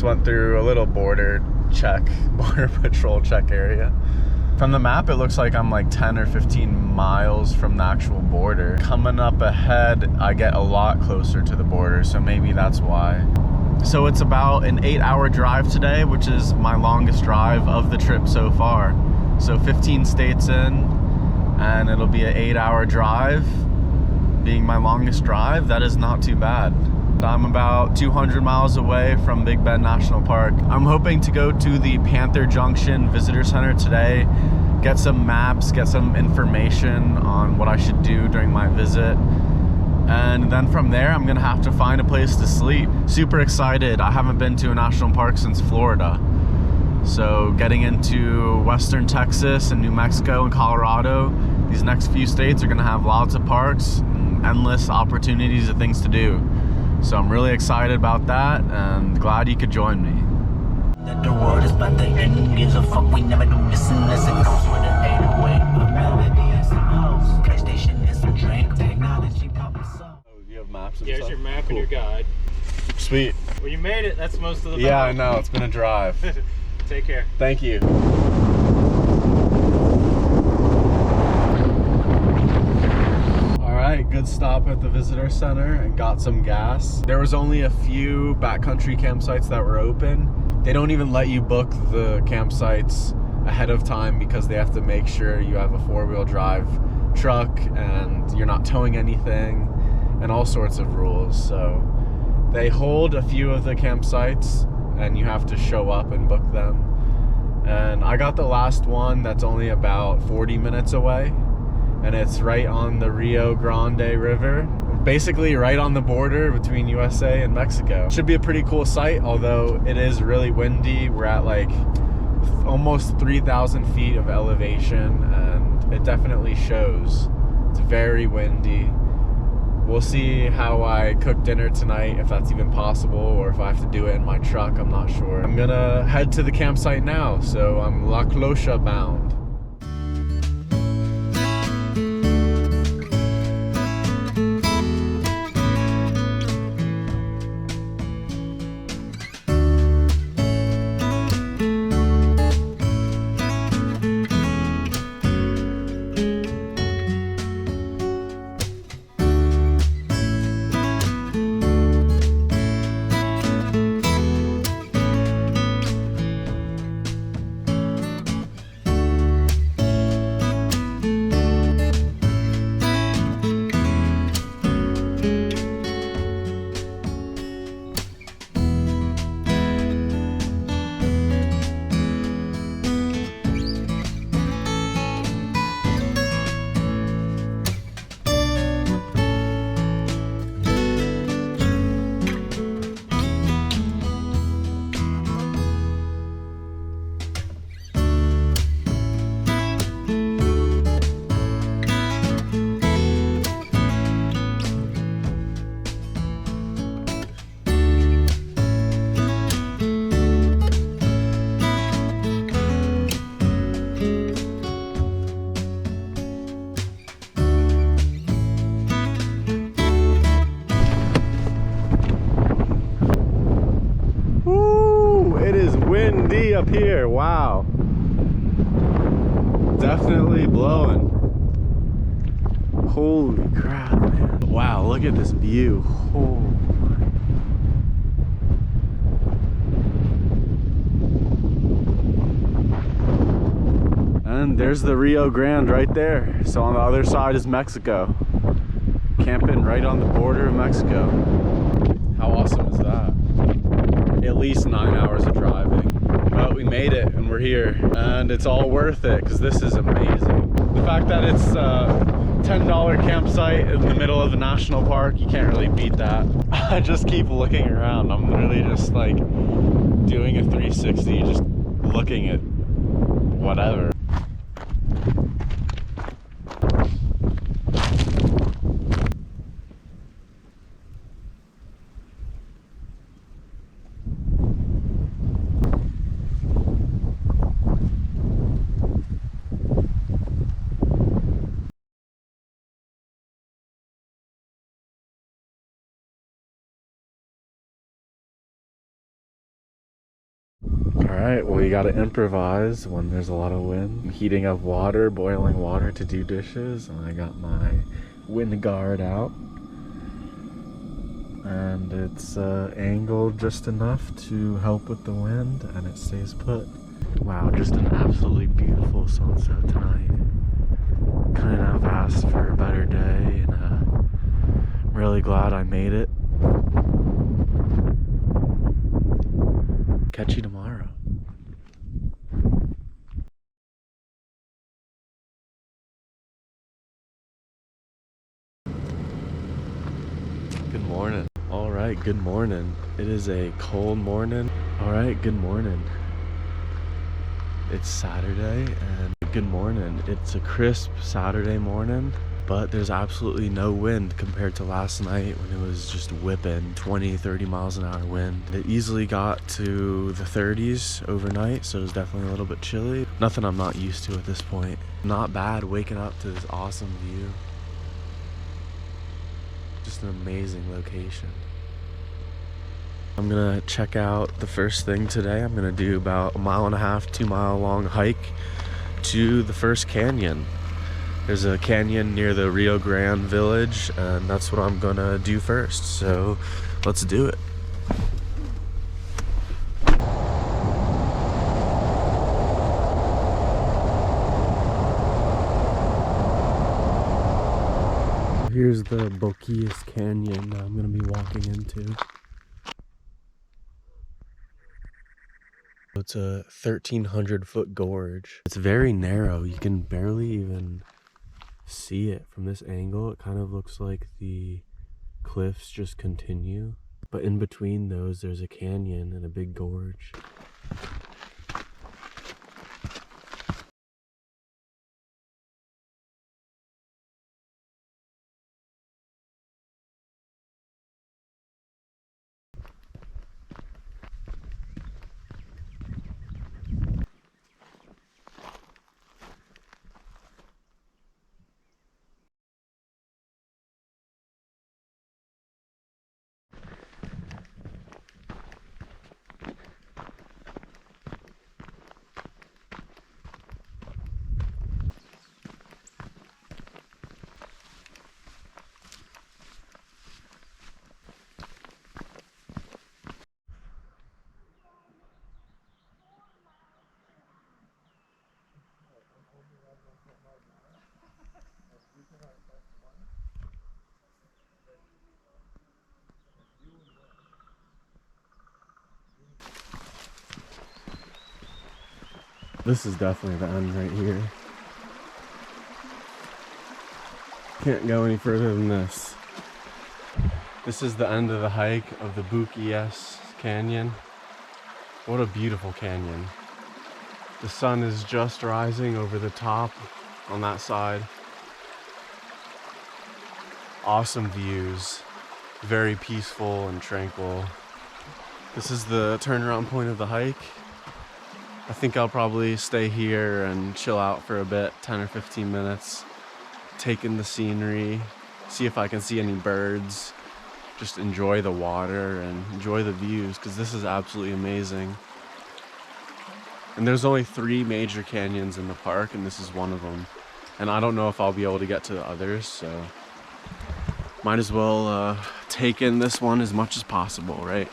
went through a little border patrol check area. From the map, it looks like I'm like 10 or 15 miles from the actual border. Coming up ahead, I get a lot closer to the border, so maybe that's why. So it's about an 8-hour drive today, which is my longest drive of the trip so far. So 15 states in, and it'll be an 8-hour drive. Being my longest drive, that is not too bad. I'm about 200 miles away from Big Bend National Park. I'm hoping to go to the Panther Junction Visitor Center today, get some maps, get some information on what I should do during my visit. And then from there, I'm gonna have to find a place to sleep. Super excited. I haven't been to a national park since Florida. So getting into Western Texas and New Mexico and Colorado, these next few states are gonna have lots of parks and endless opportunities of things to do. So I'm really excited about that and glad you could join me. The world is but the end, gives a fuck, we never do this unless it comes with an 808, a melody and some house, PlayStation and some drink, technology popping up. Oh, you have maps and Yeah, stuff? here's your map Cool. and your guide. Sweet. Well, you made it. That's most of the Yeah, I battle. know. It's been a drive. Take care. Thank you. Alright, good stop at the visitor center and got some gas. There was only a few backcountry campsites that were open. They don't even let you book the campsites ahead of time because they have to make sure you have a 4-wheel drive truck and you're not towing anything and all sorts of rules. So they hold a few of the campsites and you have to show up and book them. And I got the last one that's only about 40 minutes away, and it's right on the Rio Grande River, basically right on the border between USA and Mexico. Should be a pretty cool site, although it is really windy. We're at like almost 3,000 feet of elevation, and it definitely shows. It's very windy. We'll see how I cook dinner tonight, if that's even possible, or if I have to do it in my truck, I'm not sure. I'm gonna head to the campsite now, so I'm La Clocha bound. Windy up here, wow. Definitely blowing. Holy crap, man. Wow, look at this view. Oh. And there's the Rio Grande right there. So on the other side is Mexico. Camping right on the border of Mexico. How awesome is that? At least 9 hours of driving. But we made it and we're here. And it's all worth it because this is amazing. The fact that it's a $10 campsite in the middle of the national park, you can't really beat that. I just keep looking around. I'm literally just like doing a 360, just looking at whatever. right, well, you gotta improvise when there's a lot of wind. I'm heating up water, boiling water to do dishes, and I got my wind guard out. And it's angled just enough to help with the wind, and it stays put. Wow, just an absolutely beautiful sunset tonight. Couldn't have asked for a better day, and I'm really glad I made it. Catch you tomorrow. Good morning. All right, good morning. It is a cold morning. All right, good morning. It's Saturday, and good morning. It's a crisp Saturday morning, but there's absolutely no wind compared to last night when it was just whipping 20-30 miles an hour wind. It easily got to the 30s overnight, so it was definitely a little bit chilly. Nothing I'm not used to at this point. Not bad waking up to this awesome view. Just an amazing location. I'm gonna check out the first thing today. I'm gonna do about a 1.5 to 2 mile long hike to the first canyon. There's a canyon near the Rio Grande village, and that's what I'm gonna do first. So let's do it. Here's the Boquillas Canyon I'm gonna be walking into. It's a 1,300-foot gorge. It's very narrow. You can barely even see it from this angle. It kind of looks like the cliffs just continue. But in between those, there's a canyon and a big gorge. This is definitely the end right here. Can't go any further than this. This is the end of the hike of the Boquillas Canyon. What a beautiful canyon. The sun is just rising over the top on that side. Awesome views. Very peaceful and tranquil. This is the turnaround point of the hike. I think I'll probably stay here and chill out for a bit, 10 or 15 minutes, take in the scenery, see if I can see any birds, just enjoy the water and enjoy the views, because this is absolutely amazing. And there's only 3 major canyons in the park, and this is one of them. And I don't know if I'll be able to get to the others, so might as well take in this one as much as possible, right?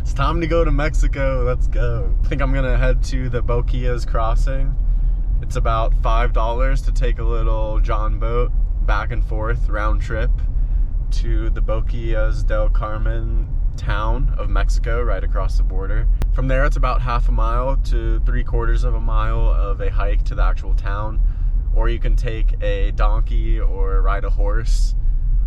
It's time to go to Mexico. Let's go. I think I'm gonna head to the Boquillas crossing. It's about $5 to take a little John boat back and forth round trip to the Boquillas del Carmen town of Mexico, right across the border. From there, it's about half a mile to 3/4 of a mile of a hike to the actual town, or you can take a donkey or ride a horse,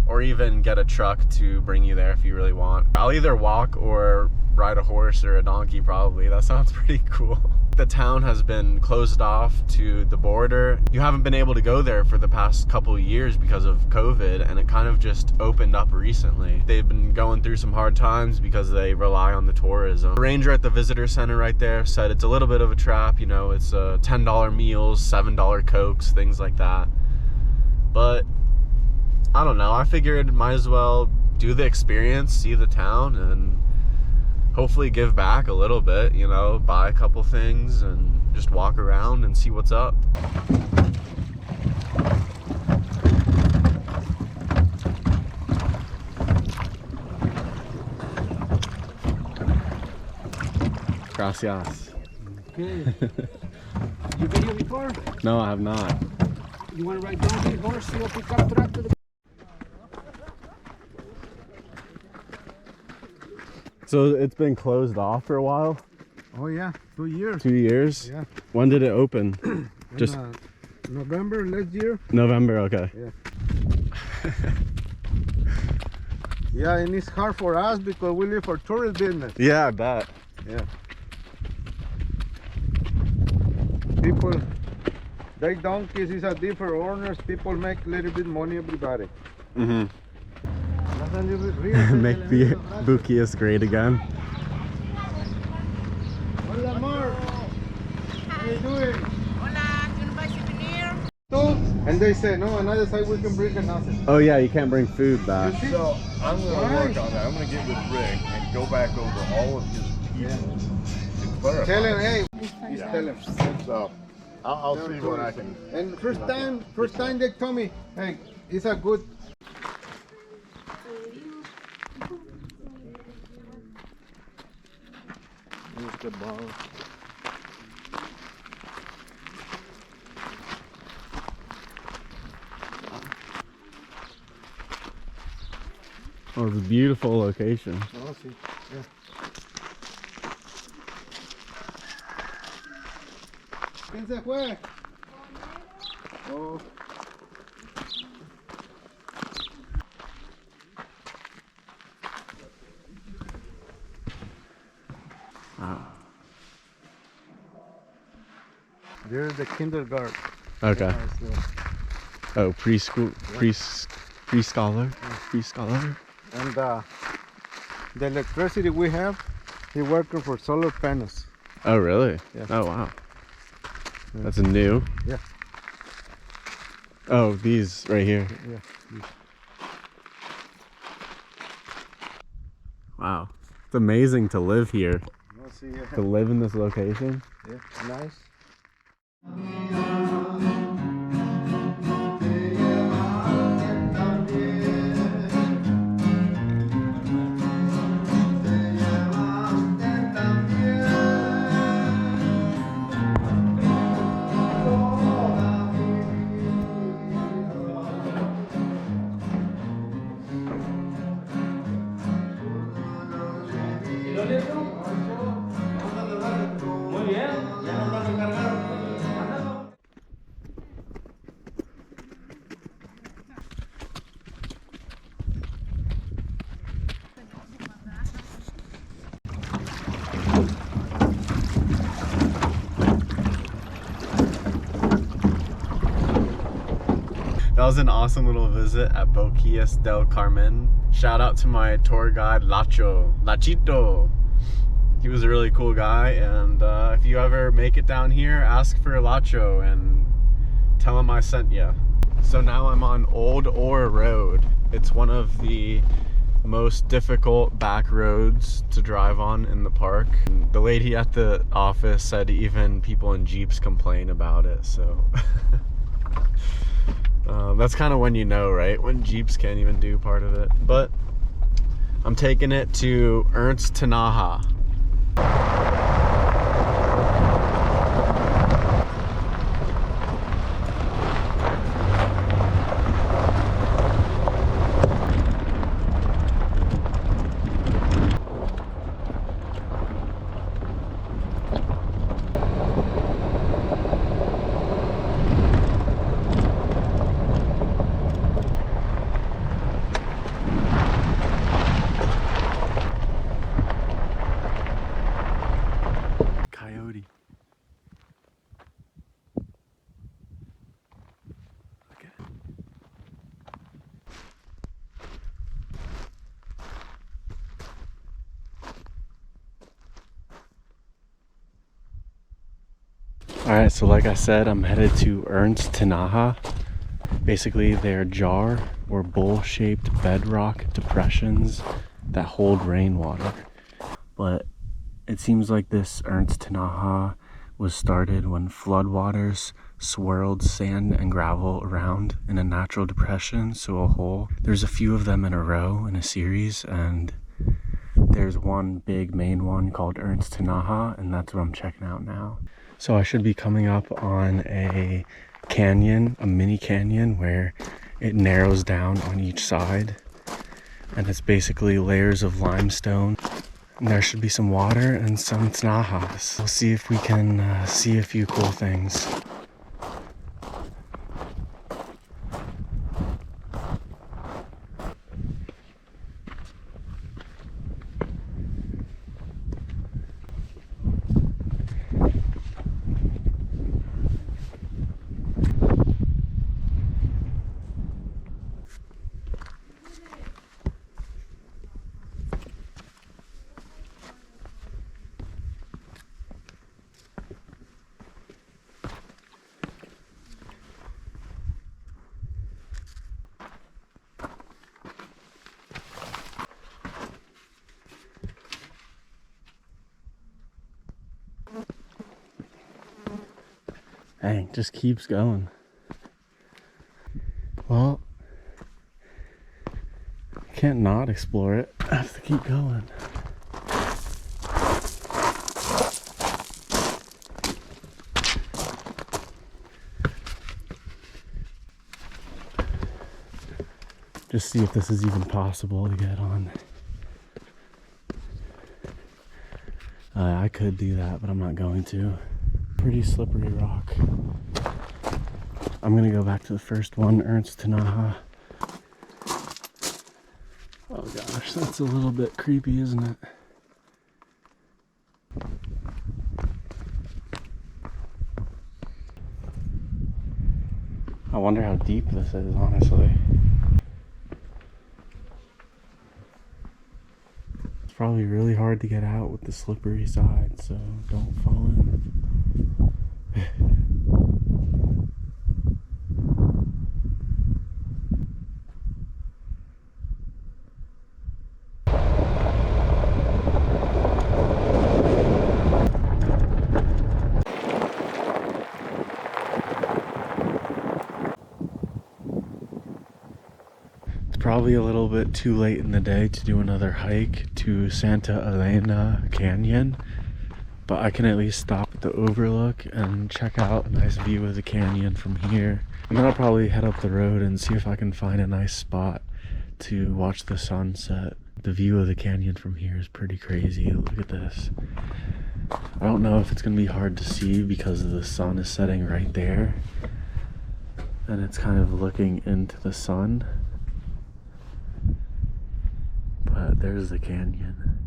or even get a truck to bring you there if you really want. I'll either walk or ride a horse or a donkey probably. That sounds pretty cool. The town has been closed off to the border. You haven't been able to go there for the past couple of years because of COVID, and it kind of just opened up recently. They've been going through some hard times because they rely on the tourism. The ranger at the visitor center right there said it's a little bit of a trap, you know, it's $10 meals, $7 Cokes, things like that. But I don't know, I figured might as well do the experience, see the town, and hopefully give back a little bit, you know, buy a couple things and just walk around and see what's up. Gracias. Okay. You been here before? No, I have not. You want to ride donkey, horse, you pick up truck to the... So it's been closed off for a while? Oh yeah, 2 years. 2 years? Yeah. When did it open? Just November last year. November, okay. Yeah. Yeah, and it's hard for us because we live for tourist business. Yeah, I bet. Yeah. People, they donkeys is a different owners. People make a little bit money, everybody. Mm-hmm. Make the Boquillas great again. Hola, Mark. How you doing? Hola, you want to buy souvenir? And they say, no, another side we can bring nothing. Oh yeah, you can't bring food back. So I'm going to work on that. I'm going to get with Rick and go back over all of his people and clarify. Tell him, hey, Yeah. tell him. So I'll see what I can. And first time they told me, hey, it's a good. Oh, it's a beautiful location. Oh, see, yeah. ¿Quién se fue? Oh. Wow. There's the kindergarten. Okay. So, Oh, preschool, pre-scholar. and the electricity we have, we're working for solar panels. Oh, really? Yeah. Oh, wow. That's new. Yeah. Oh, these right here. Yeah. Wow. It's amazing to live here. Let's see, To live in this location. yeah, nice. That was an awesome little visit at Boquillas del Carmen. Shout out to my tour guide, Lachito. He was a really cool guy, and if you ever make it down here, ask for Lacho and tell him I sent you. So now I'm on Old Ore Road. It's one of the most difficult back roads to drive on in the park. And the lady at the office said even people in Jeeps complain about it, so that's kind of when you know, right? When Jeeps can't even do part of it. But I'm taking it to Ernst Tanaja. Alright, so like I said, I'm headed to Ernst Tanaja. Basically, they're jar or bowl-shaped bedrock depressions that hold rainwater. But it seems like this Ernst Tanaja was started when floodwaters swirled sand and gravel around in a natural depression, so a hole. There's a few of them in a row in a series, and there's one big main one called Ernst Tanaja, and that's what I'm checking out now. So I should be coming up on a canyon, a mini canyon, where it narrows down on each side, and it's basically layers of limestone. And there should be some water and some tanajas. We'll see if we can see a few cool things. Dang, just keeps going. Well, can't not explore it. I have to keep going. Just see if this is even possible to get on. I could do that, but I'm not going to. Pretty slippery rock. I'm gonna go back to the first one, Ernst Tanaja. Oh gosh, that's a little bit creepy, isn't it? I wonder how deep this is, honestly. It's probably really hard to get out with the slippery side, so don't fall in. Probably a little bit too late in the day to do another hike to Santa Elena Canyon, but I can at least stop at the overlook and check out a nice view of the canyon from here. And then I'll probably head up the road and see if I can find a nice spot to watch the sunset. The view of the canyon from here is pretty crazy. Look at this. I don't know if it's gonna be hard to see because the sun is setting right there and it's kind of looking into the sun. But there's the canyon.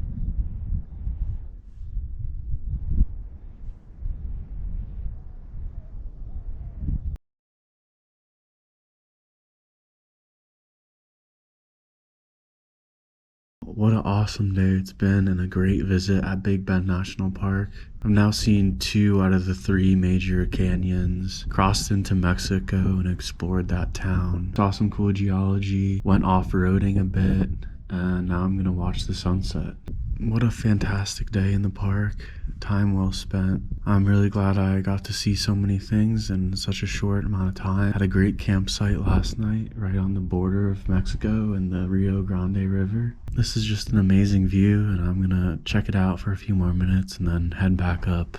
What an awesome day it's been, and a great visit at Big Bend National Park. I've now seen 2 out of the 3 major canyons, crossed into Mexico and explored that town. Saw some cool geology, went off-roading a bit, and now I'm gonna watch the sunset. What a fantastic day in the park. Time well spent. I'm really glad I got to see so many things in such a short amount of time. Had a great campsite last night right on the border of Mexico and the Rio Grande River. This is just an amazing view, and I'm gonna check it out for a few more minutes and then head back up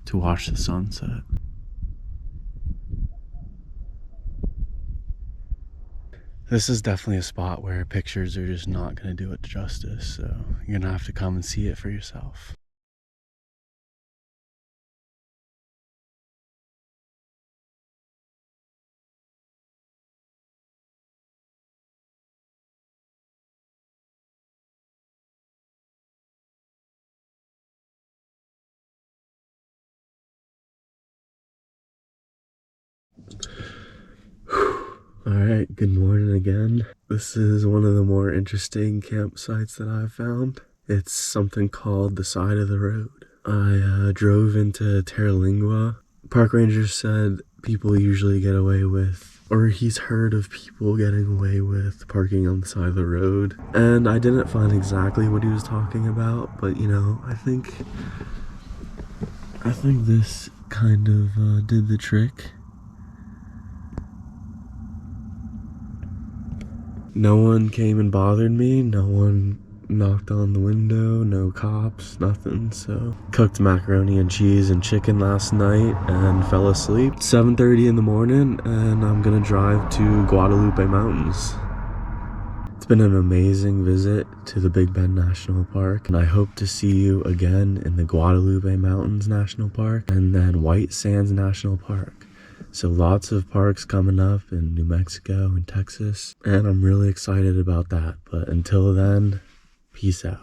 to watch the sunset. This is definitely a spot where pictures are just not going to do it justice, so you're going to have to come and see it for yourself. Alright, good morning again. This is one of the more interesting campsites that I've found. It's something called the side of the road. I drove into Terlingua, Park ranger said people usually get away with, or he's heard of people getting away with parking on the side of the road. And I didn't find exactly what he was talking about, but you know, I think this kind of did the trick. No one came and bothered me, no one knocked on the window, no cops, nothing. So cooked macaroni and cheese and chicken last night and fell asleep. 7:30 in the morning, and I'm gonna drive to Guadalupe Mountains. It's been an amazing visit to the Big Bend National Park, and I hope to see you again in the Guadalupe Mountains National Park and then White Sands National Park. So lots of parks coming up in New Mexico and Texas, and I'm really excited about that. But until then, peace out.